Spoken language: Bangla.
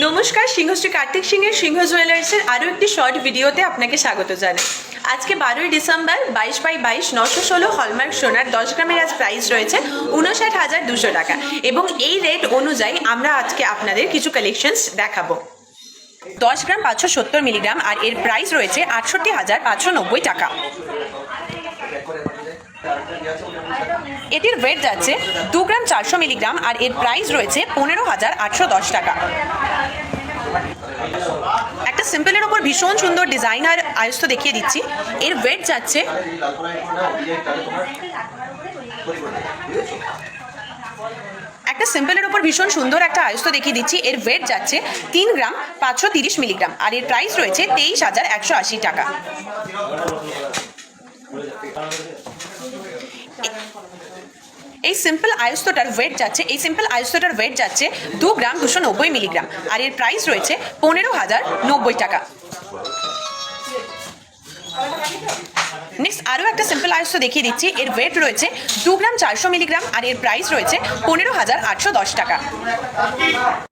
নমস্কার, সিংহশ্রী কার্তিক সিংহের সিংহ জুয়েলার্সের আরও একটি শর্ট ভিডিওতে আপনাকে স্বাগত জানাই। আজকে 12ই ডিসেম্বর 22x22 916 হলমার্ক সোনার 10 গ্রামের আজ প্রাইস রয়েছে 59,200 টাকা এবং এই রেট অনুযায়ী আমরা আজকে আপনাদের কিছু কালেকশনস দেখাবো। 10 গ্রাম 570 মিলিগ্রাম আর এর প্রাইস রয়েছে 68,590 টাকা। এটির ওয়েট যাচ্ছে 2 গ্রাম 400 মিলিগ্রাম আর এর প্রাইস রয়েছে 15,810 টাকা। একটা সিম্পলের ওপর ভীষণ সুন্দর ডিজাইনার আয়স্ত দেখিয়ে দিচ্ছি। এর ওয়েট যাচ্ছে একটা সিম্পলের ওপর ভীষণ সুন্দর একটা আয়স্ত দেখিয়ে দিচ্ছি। এর ওয়েট যাচ্ছে 3 গ্রাম 530 মিলিগ্রাম আর এর প্রাইস রয়েছে 23,180 টাকা। এই সিম্পল আয়স্তটার ওয়েট যাচ্ছে 2 গ্রাম 290 মিলিগ্রাম আর এর প্রাইস রয়েছে 15,090 টাকা। নেক্সট আরও একটা সিম্পল আয়স্ত দেখিয়ে দিচ্ছি। এর ওয়েট রয়েছে 2 গ্রাম 400 মিলিগ্রাম আর এর প্রাইস রয়েছে 15,810 টাকা।